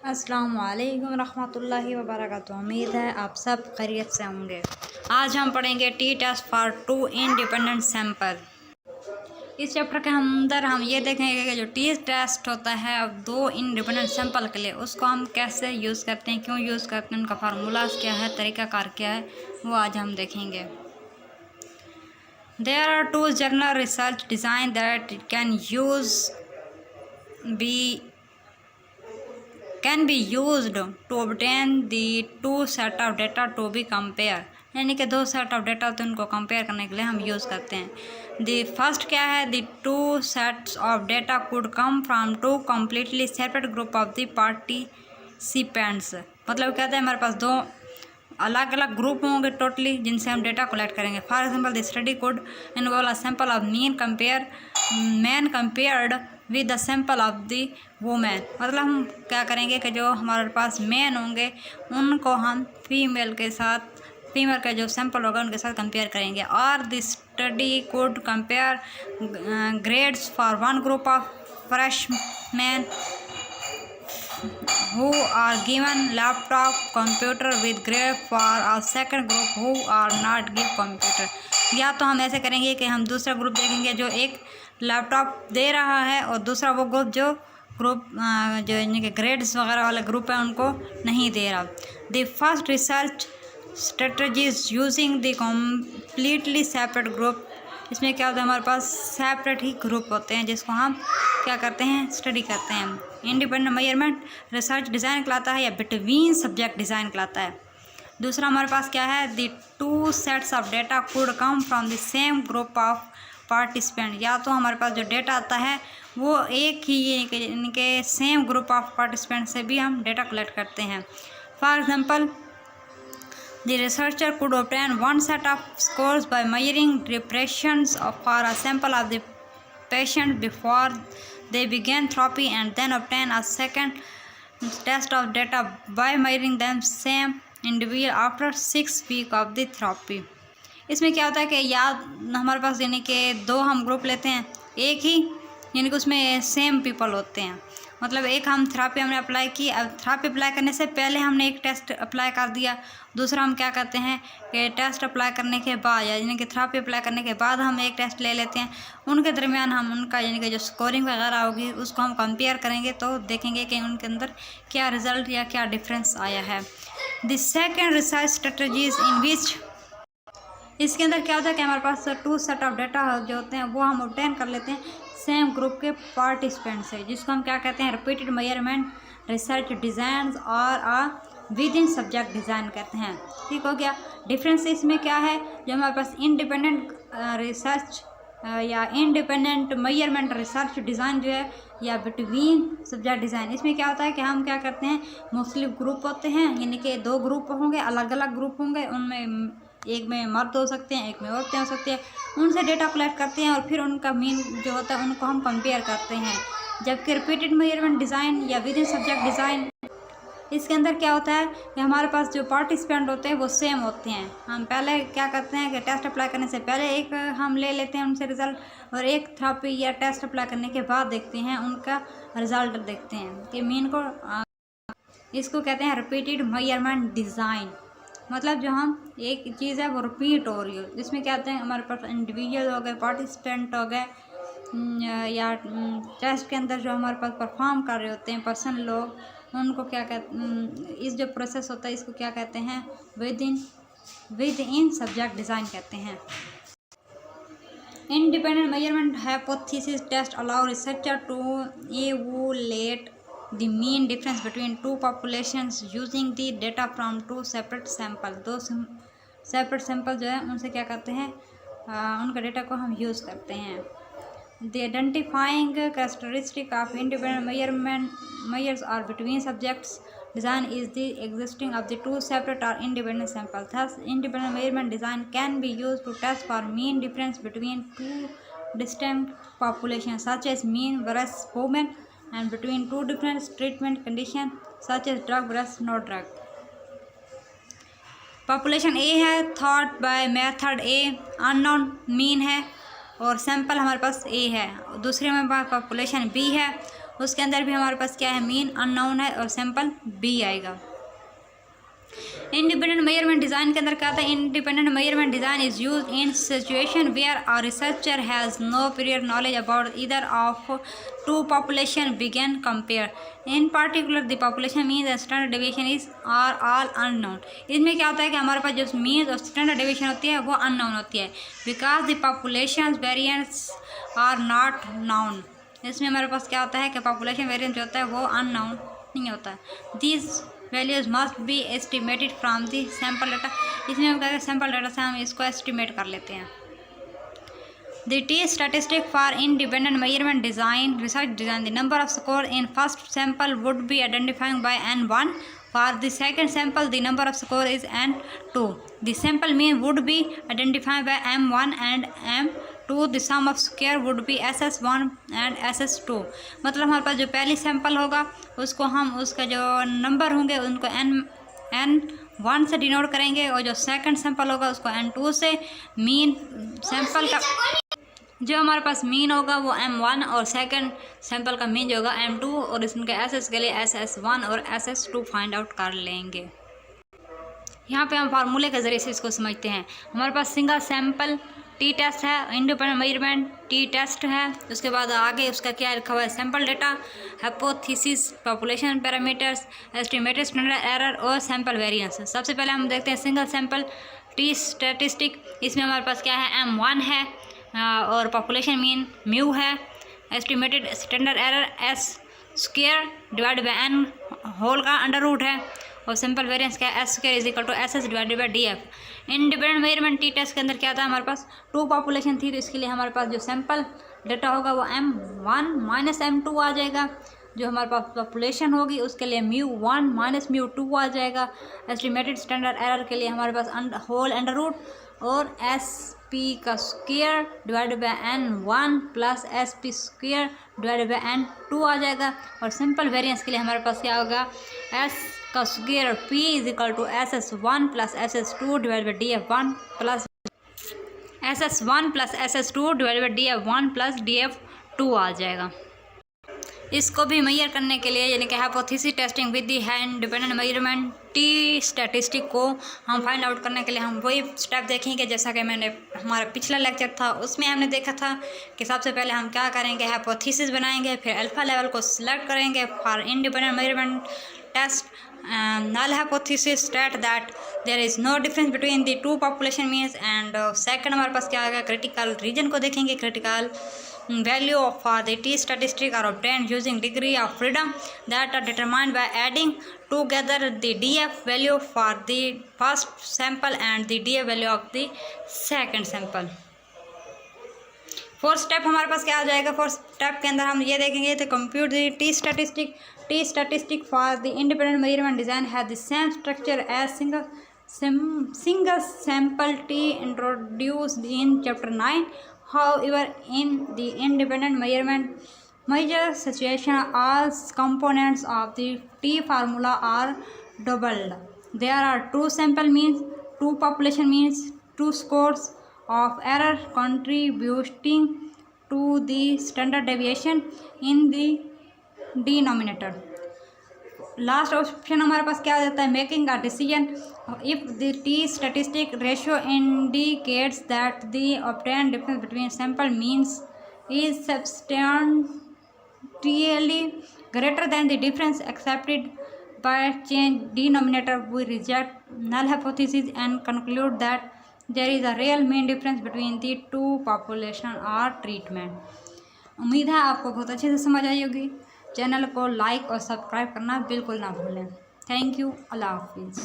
अस्सलाम वालेकुम रहमतुल्लाहि व बरकातुहू। उम्मीद है आप सब खैरियत से होंगे। आज हम पढ़ेंगे T test for 2 independent sample. इस चैप्टर के अंदर हम ये देखेंगे कि जो टी टेस्ट होता है अब 2 इंडिपेंडेंट सैंपल के लिए, उसको हम कैसे यूज़ करते हैं, क्यों यूज़ करते हैं, उनका फार्मूलाज क्या है, तरीक़ाकार क्या है, वो आज हम देखेंगे। There are 2 general research design that can be used to obtain the 2 set of data to be compare, यानी कि 2 सेट ऑफ डेटा होते हैं उनको कंपेयर करने के लिए हम यूज़ करते हैं। दी फर्स्ट क्या है, the 2 sets of data could come from 2 completely separate group of the participants. मतलब कहते हैं हमारे पास 2 अलग अलग ग्रुप होंगे टोटली जिनसे हम डेटा कलेक्ट करेंगे। For example the study could involve a sample of man compared with the sample of the women. मतलब हम क्या करेंगे कि जो हमारे पास मैन होंगे उनको हम फीमेल का जो सैंपल होगा उनके साथ कंपेयर करेंगे। और the study could compare grades for one group of freshman who are given laptop computer with grade for a second group who are not given computer। या तो हम ऐसे करेंगे कि हम दूसरा ग्रुप देखेंगे जो एक लैपटॉप दे रहा है और दूसरा वो ग्रुप जो यानी कि ग्रेड्स वगैरह वाले ग्रुप है उनको नहीं दे रहा। The first research strategies using the completely separate group. इसमें क्या होता है, हमारे पास सेपरेट ही ग्रुप होते हैं जिसको हम क्या करते हैं, स्टडी करते हैं। इंडिपेंडेंट मेजरमेंट रिसर्च डिज़ाइन कहलाता है या बिटवीन सब्जेक्ट डिज़ाइन कहलाता है। दूसरा हमारे पास क्या है, the 2 sets of data could come from the same group of participant. या तो हमारे पास जो डेटा आता है वो एक ही यानी कि सेम ग्रुप ऑफ पार्टिसिपेंट से भी हम डेटा कलेक्ट करते हैं। For example the researcher could obtain one set of scores by measuring depressions for a sample of the patient before they began therapy and then obtain a second test of data by measuring them same individual after 6 weeks of the therapy। इसमें क्या होता है कि याद हमारे पास यानी कि 2 हम ग्रुप लेते हैं, एक ही यानी कि उसमें सेम पीपल होते हैं। मतलब एक हम थेरापी हमने अप्लाई की, अब थेरापी अप्लाई करने से पहले हमने एक टेस्ट अप्लाई कर दिया, दूसरा हम क्या करते हैं कि टेस्ट अप्लाई करने के बाद यानी कि थेरापी अप्लाई करने के बाद हम एक टेस्ट ले लेते हैं। उनके दरमियान हम उनका यानी कि जो स्कोरिंग वगैरह होगी उसको हम कंपेयर करेंगे तो देखेंगे कि उनके अंदर क्या रिज़ल्ट या क्या डिफरेंस आया है। The second research strategies in which, इसके अंदर क्या होता है कि हमारे पास 2 सेट ऑफ डेटा जो होते हैं वो हम ऑब्टेन कर लेते हैं सेम ग्रुप के पार्टिसिपेंट से, जिसको हम क्या कहते हैं, रिपीटेड मेजरमेंट रिसर्च डिज़ाइन और विद इन सब्जेक्ट डिज़ाइन कहते हैं। ठीक हो गया। डिफरेंस इसमें क्या है, जो हमारे पास इंडिपेंडेंट रिसर्च या इंडिपेंडेंट मेजरमेंट रिसर्च डिज़ाइन जो है या बिटवीन सब्जेक्ट डिज़ाइन, इसमें क्या होता है कि हम क्या करते हैं, मुख्तलिफ ग्रुप होते हैं यानी कि 2 ग्रुप होंगे, अलग अलग ग्रुप होंगे, उनमें एक में मर्द हो सकते हैं, एक में औरतें हो सकती हैं, उनसे डेटा कलेक्ट करते हैं और फिर उनका मीन जो होता है उनको हम कंपेयर करते हैं। जबकि रिपीटेड मेजरमेंट डिज़ाइन या विद इन सब्जेक्ट डिज़ाइन, इसके अंदर क्या होता है कि हमारे पास जो पार्टिसिपेंट होते हैं वो सेम होते हैं। हम पहले क्या करते हैं कि टेस्ट अप्लाई करने से पहले एक हम ले लेते हैं उनसे रिज़ल्ट, और एक थेरापी या टेस्ट अप्लाई करने के बाद देखते हैं उनका रिज़ल्ट, देखते हैं कि मीन को, इसको कहते हैं रिपीटेड मेजरमेंट डिज़ाइन। मतलब जो हम एक चीज़ है वो रिपीट हो रही हो, इसमें क्या होते हैं हमारे पास इंडिविजुअल हो गए, पार्टिसिपेंट हो गए, या टेस्ट के अंदर जो हमारे पास परफॉर्म कर रहे होते हैं पर्सन लोग, उनको क्या कहते, इस जो प्रोसेस होता है इसको क्या कहते हैं, विद इन सब्जेक्ट डिज़ाइन कहते हैं। Independent measurement hypothesis test allow researcher to evaluate the mean difference between 2 populations using the data from 2 separate sample। 2 separate sample जो है उनसे क्या करते हैं, उनका डेटा को हम यूज़ करते हैं। The identifying characteristic of independent measures or between subjects design is the existing of the 2 separate or independent samples। Thus, independent measurement design can be used to test for mean difference between 2 distinct populations such as mean versus women and between 2 different treatment conditions such as drug versus no drug। Population A है, taught by method A, unknown mean है और sample हमारे पास ए है। दूसरे में population B है उसके अंदर भी हमारे पास क्या है, मीन अननोन है और सैंपल बी आएगा। इंडिपेंडेंट मेजरमेंट डिज़ाइन के अंदर क्या आता है, independent measurement design is use in situation where a researcher has no prior knowledge about either of two population begin compare in particular the population means and standard deviation is are all unknown. इसमें क्या होता है कि हमारे पास जो means और standard deviation होती है वो अननोन होती है, because the population variance are not known. इसमें हमारे पास क्या होता है कि पॉपुलेशन वेरिएंस जो होता है वो अननाउन नहीं होता है। These values must be estimated from the sample data. इसमें हम कहते हैं सैम्पल डाटा से हम इसको एस्टिमेट कर लेते हैं। The T statistic for independent measurement design research design the number of score in first sample would be identifying by N1. For the second sample, the number of score is N2. The sample mean would be identified by M1 and M2. The sum of square would be SS1 and SS2. मतलब हमारे पास जो पहली sample होगा उसको हम उसका जो number होंगे उनको N1 से डिनोट करेंगे और जो सेकंड सैंपल होगा उसको N2 से। मीन सैंपल का जो हमारे पास मीन होगा वो M1 और सेकंड सैंपल का मीन जो होगा M2 और इसके SS के लिए SS1 और SS2 फाइंड आउट कर लेंगे। यहाँ पे हम फार्मूले के ज़रिए से इसको समझते हैं। हमारे पास सिंगल सैंपल टी टेस्ट है, इंडिपेंडेंट मेजरमेंट टी टेस्ट है, उसके बाद आगे उसका क्या लिखा हुआ है, sample data, hypothesis, population parameters, estimated standard error और सैंपल वेरिएंस। सबसे पहले हम देखते हैं सिंगल सैंपल टी स्टैटिस्टिक। इसमें हमारे पास क्या है, M1 है और पॉपुलेशन मीन म्यू है, estimated standard error S square divide by N whole का अंडर रूट है और सिंपल वेरिएंस क्या है, S square is equal to SS divided by DF। Independent measurement T test के अंदर क्या था, हमारे पास 2 पॉपुलेशन थी तो इसके लिए हमारे पास जो सैंपल डेटा होगा वो M1 माइनस M2 आ जाएगा। जो हमारे पास पॉपुलेशन होगी उसके लिए μ1 माइनस μ2 आ जाएगा। एस्टिमेटेड स्टैंडर्ड एरर के लिए हमारे पास होल अंडर रूट और SP का square divided by N1 plus SP square divided by N2 आ जाएगा। और सिंपल वेरिएंस के लिए हमारे पास क्या होगा, S का square P is equal to SS1 plus SS2 divide by DF1 plus SS1 plus SS2 divide by DF1 plus DF2 आ जाएगा। इसको भी मेजर करने के लिए यानी कि hypothesis testing with the independent measurement T statistic को हम फाइंड आउट करने के लिए हम वही स्टेप देखेंगे जैसा कि मैंने हमारा पिछला लेक्चर था उसमें हमने देखा था कि सबसे पहले हम क्या करेंगे, हाइपोथेसिस बनाएंगे, फिर अल्फा लेवल को सिलेक्ट करेंगे for independent measurement test. null hypothesis state that there is no difference between the two population means and second हमारे पास क्या आएगा, क्रिटिकल रीजन को देखेंगे। Critical value for the t statistic are obtained using degree of freedom that are determined by adding together the df value for the first sample and the df value of the second sample। Fourth step हमारे पास क्या आ जाएगा, fourth step के अंदर हम ये देखेंगे तो compute the T statistic for the independent measurement design है the same structure as single sample T introduced in chapter 9। However, in the independent measure situation, all components of the T formula are doubled. There are 2 sample means, 2 population means, 2 scores of error contributing to the standard deviation in the denominator. Last option हमारे पास क्या आ जाता है, making a decision if the T statistic ratio indicates that the obtained difference between sample means is substantially greater than the difference expected by chance denominator. We reject null hypothesis and conclude that there is a real mean difference between the 2 population और treatment. उम्मीद है आपको बहुत अच्छे से समझ आई होगी। Channel को लाइक और सब्सक्राइब करना बिल्कुल ना भूलें। Thank you. अल्लाह हाफिज़।